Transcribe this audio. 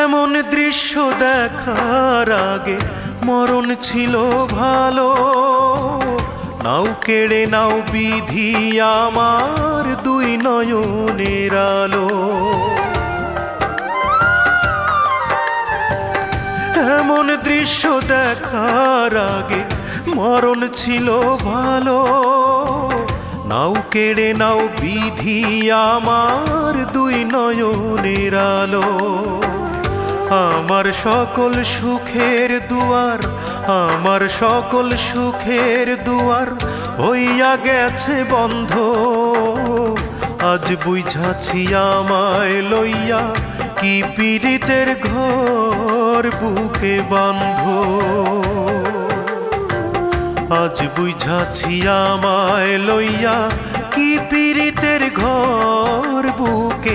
এমন দৃশ্য দেখার আগে মরণ ছিল ভালো। নাও কেড়ে নাও বিধি আমার দুই নয়নের আলো। এমন দৃশ্য দেখার আগে মরণ ছিল ভালো। নাও কেড়ে নাও বিধি আমার দুই নয়নের আলো। আমার সকল সুখের দুয়ার, আমার সকল সুখের দুয়ার হইয়া গেছে বন্ধ। আজ বুঝাছি আমায় লইয়া কি পীড়িতের ঘর বুকে বাঁধ। আজ বুঝাছি আমায় লইয়া কি পীড়িতের ঘর বুকে